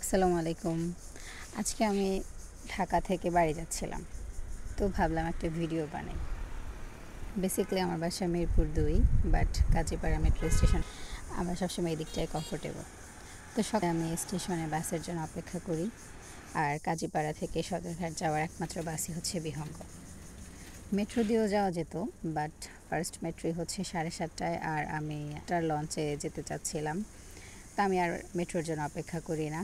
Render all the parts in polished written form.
আসসালামু আলাইকুম। আজকে আমি ঢাকা থেকে বাড়ি যাচ্ছিলাম, তো ভাবলাম একটা ভিডিও বানাই। বেসিক্যালি আমার বাসা Mirpur 2, but Kazipara metro station. আমরা সবসময় এই দিকটায় কমফোর্টেবল। তো সকালে আমি স্টেশনে বাসের জন্য অপেক্ষা করি, আর কাজীপাড়া থেকে সদরঘাট যাওয়ার একমাত্র বাসই হচ্ছে বিহঙ্গ। মেট্রো দিয়েও যাওয়া যেত, বাট ফার্স্ট মেট্রোই হচ্ছে 7:30টায়, আর আমি একটা লঞ্চে যেতে চাচ্ছিলাম। তা আমি আর মেট্রোর জন্য অপেক্ষা করি না।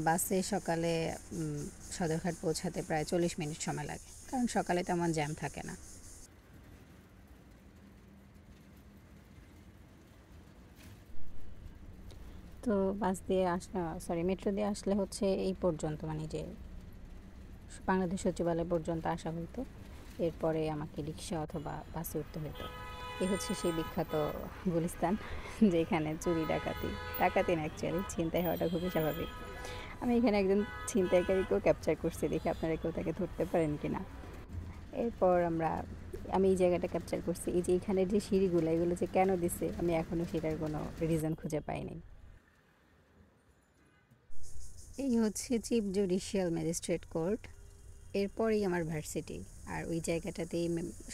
বাসে সকালে সদরঘাট পৌঁছাতে প্রায় 40 মিনিট সময় লাগে, কারণ সকালে তেমন জ্যাম থাকে না। তো বাস দিয়ে মেট্রো দিয়ে আসলে হচ্ছে এই পর্যন্ত, মানে যে বাংলাদেশ সচিবালয় পর্যন্ত আসা হতো। এরপরে আমাকে রিক্সা অথবা বাসে উঠতে হতো। এই হচ্ছে সেই বিখ্যাত গুলিস্তান, যেখানে চুরি ডাকাতি না, অ্যাকচুয়ালি ছিনতাই হওয়াটা খুবই স্বাভাবিক। আমি এখানে একজন ছিনতাইকারীকেও ক্যাপচার করছি, দেখি আপনারা কেউ তাকে ধরতে পারেন কি না। এরপর আমি এই জায়গাটা ক্যাপচার করছি। এই যে এখানে যে সিঁড়িগুলো, এগুলো যে কেন দিছে আমি এখনও সেটার কোনো রিজন খুঁজে পাইনি। এই হচ্ছে চিফ জুডিশিয়াল ম্যাজিস্ট্রেট কোর্ট, এরপরেই আমার ভার্সিটি, আর ওই জায়গাটাতেই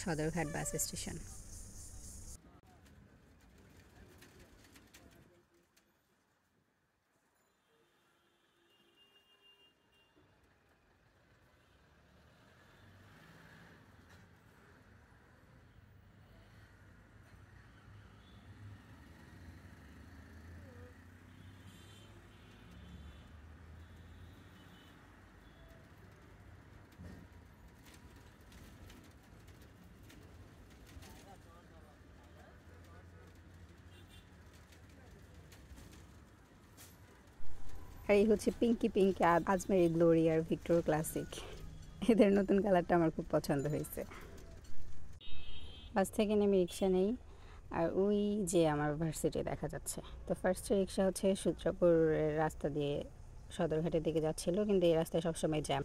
সদরঘাট বাস স্টেশন। আর এই হচ্ছে পিঙ্কি আজমেরি গ্লোরি আর ভিক্টর ক্লাসিক। এদের নতুন কালারটা আমার খুব পছন্দ হয়েছে। বাস থেকে নেমে রিক্সা নেই, আর ওই যে আমার ভার্সিটি দেখা যাচ্ছে। তো ফার্স্টে রিক্সা হচ্ছে সূত্রাপুরের রাস্তা দিয়ে সদরঘাটের দিকে যাচ্ছিল, কিন্তু এই রাস্তায় সবসময় জ্যাম।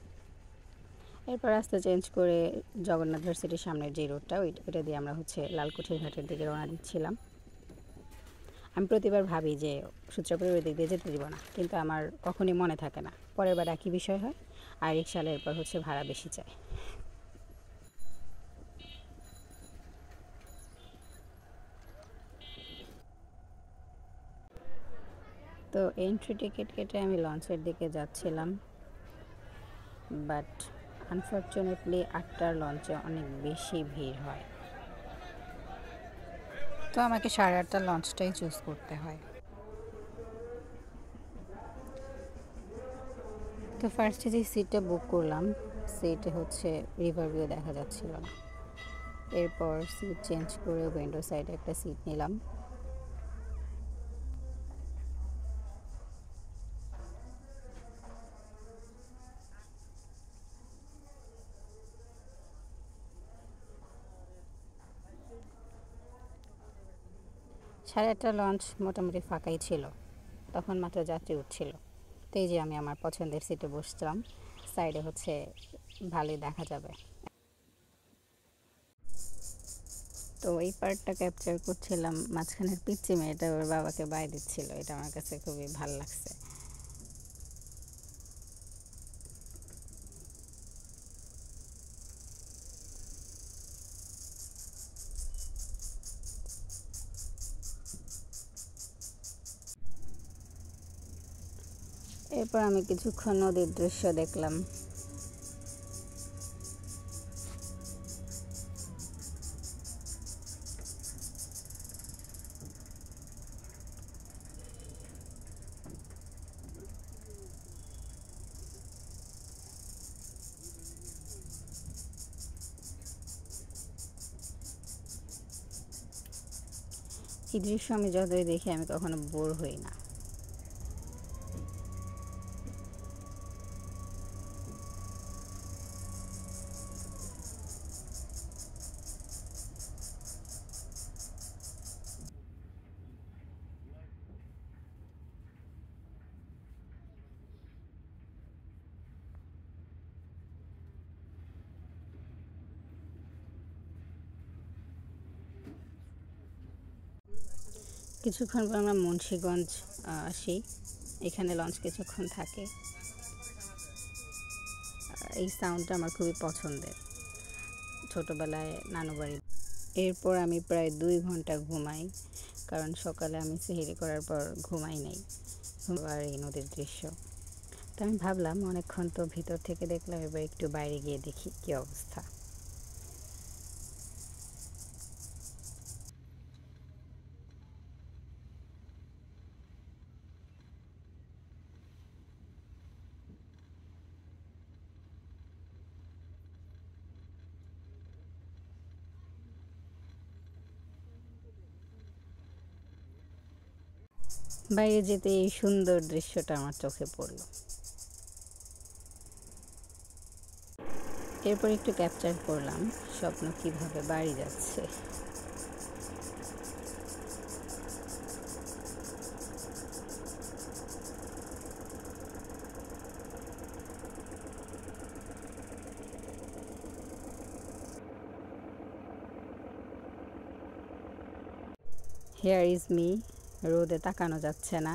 এরপর রাস্তা চেঞ্জ করে জগন্নাথ ভার্সিটির সামনের যে রোডটা, ওইটা দিয়ে আমরা হচ্ছে লালকুঠির ঘাটের দিকে রওনা দিচ্ছিলাম। আমি প্রতিবার ভাবি যে সূত্রাপুরের ওই দিক দিয়ে যেতে দিব না, কিন্তু আমার কখনই মনে থাকে না। পরের বার একই বিষয় হয়, আর রিক্সাওয়ালা এরপর হচ্ছে ভাড়া বেশি চায়। তো এন্ট্রি টিকিট কেটে আমি লঞ্চের দিকে যাচ্ছিলাম, বাট আনফর্চুনেটলি 8টার লঞ্চে অনেক বেশি ভিড় হয়, তো আমাকে 8:30টার লঞ্চটাই চুজ করতে হয়। তো ফার্স্টে যে সিটটা বুক করলাম, সিটে হচ্ছে রিভার ভিউ দেখা যাচ্ছিল না। এরপর সিট চেঞ্জ করে উইন্ডো সাইডে একটা সিট নিলাম। সাড়ে 8টার লঞ্চ মোটামুটি ফাঁকাই ছিল, তখন মাত্র যাত্রী উঠছিল। তো এই যে আমি আমার পছন্দের সিটে বসছিলাম, সাইডে হচ্ছে ভালোই দেখা যাবে। তো এই পার্টটা ক্যাপচার করছিলাম, মাঝখানের পিচ্চি মেয়েটা ওর বাবাকে বাই দিচ্ছিল, এটা আমার কাছে খুবই ভালো লাগছে। এরপর আমি কিছুক্ষণ নদীর দৃশ্য দেখলাম। এই দৃশ্য আমি যতই দেখি আমি কখনো বোর হই না। কিছুক্ষণ পর আমরা মুন্সিগঞ্জ আসি। এখানে লঞ্চ কিছুক্ষণ থাকে। এই সাউন্ডটা আমার খুবই পছন্দের, ছোটোবেলায় নানু বাড়ি। এরপর আমি প্রায় 2 ঘন্টা ঘুমাই, কারণ সকালে আমি সেহরি করার পর ঘুমাই নাই। আর এই নদীর দৃশ্য, তো আমি ভাবলাম অনেকক্ষণ তো ভিতর থেকে দেখলাম, এবার একটু বাইরে গিয়ে দেখি কী অবস্থা। বাইরে যেতে এই সুন্দর দৃশ্যটা আমার চোখে পড়ল। এরপর একটু ক্যাপচার করলাম স্বপ্ন কিভাবে বাড়ি যাচ্ছে। হেয়ার ইজ মি, রোদে তাকানো যাচ্ছে না।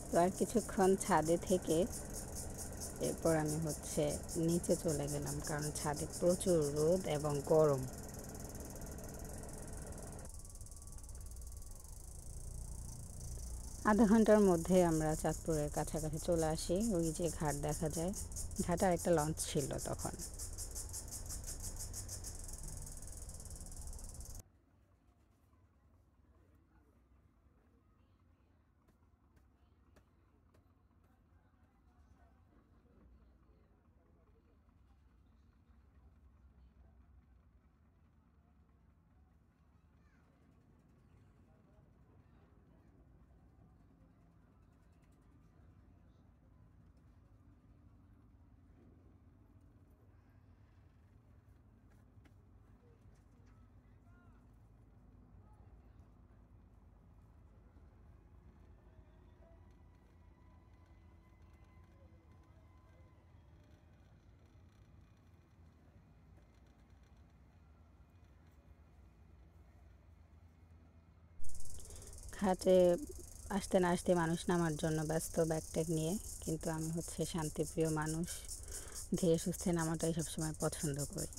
তো আর কিছুক্ষণ ছাদে থেকে এরপর আমি নিচে চলে গেলাম, কারণ ছাদে প্রচুর রোদ এবং গরম। আধা ঘন্টার মধ্যে আমরা চাঁদপুরের কাছাকাছি চলে আসি। ওই যে ঘাট দেখা যায়, ঘাটে একটা লঞ্চ ছিল তখন। ঘাটে আসতে না আসতে মানুষ নামার জন্য ব্যস্ত ব্যাগ ট্যাগ নিয়ে, কিন্তু আমি শান্তিপ্রিয় মানুষ, ধীরে সুস্থে নামাটাই সবসময় পছন্দ করি।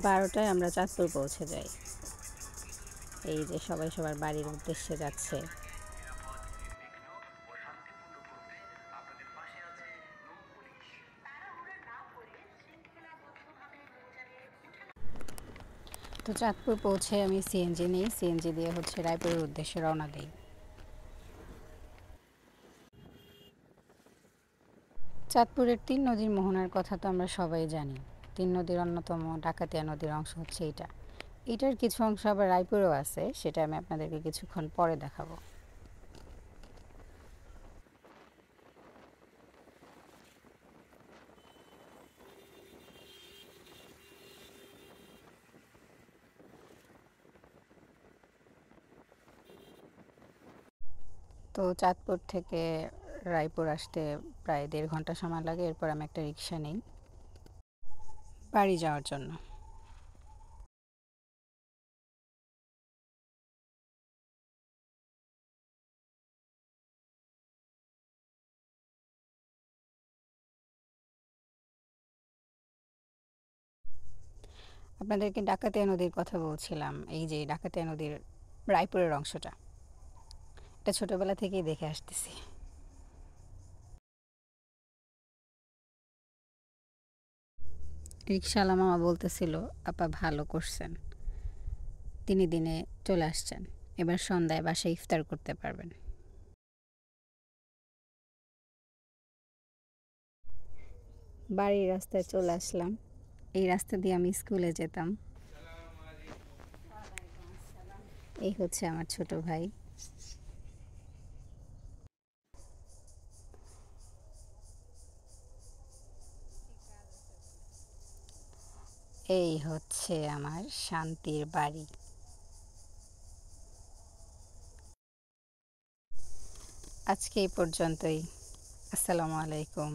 বারোটায় আমরা চাঁদপুর পৌঁছে যাই। এই যে সবাই সবার বাড়ির উদ্দেশ্যে যাচ্ছে। তো চাঁদপুর পৌঁছে আমি সিএনজি নিই, সিএনজি দিয়ে রায়পুরের উদ্দেশ্যে রওনা দিই। চাঁদপুরের 3 নদীর মোহনার কথা তো আমরা সবাই জানি। 3 নদীর অন্যতম ডাকাতিয়া নদীর অংশ এইটা। এটার কিছু অংশ আবার রায়পুরেও আছে, সেটা আমি আপনাদেরকে কিছুক্ষণ পরে দেখাবো। তো চাঁদপুর থেকে রায়পুর আসতে প্রায় 1.5 ঘন্টা সময় লাগে। এরপর আমি একটা রিক্সা নিই বাড়ি যাওয়ার জন্য। আপনাদেরকে ডাকাতিয়া নদীর কথা বলছিলাম। এই যে ডাকাতিয়া নদীর রায়পুরের অংশটা, এটা ছোটবেলা থেকেই দেখে আসতেছি। রিক্সাওয়ালা মামা বলতেছিল, আপা ভালো করছেন, 3 দিনে চলে আসছেন, এবার সন্ধ্যায় বাসায় ইফতার করতে পারবেন। বাড়ির রাস্তায় চলে আসলাম। এই রাস্তা দিয়ে আমি স্কুলে যেতাম। এই হচ্ছে আমার ছোট ভাই। এই হচ্ছে আমার শান্তির বাড়ি। আজকে এই পর্যন্তই। আসসালামু আলাইকুম।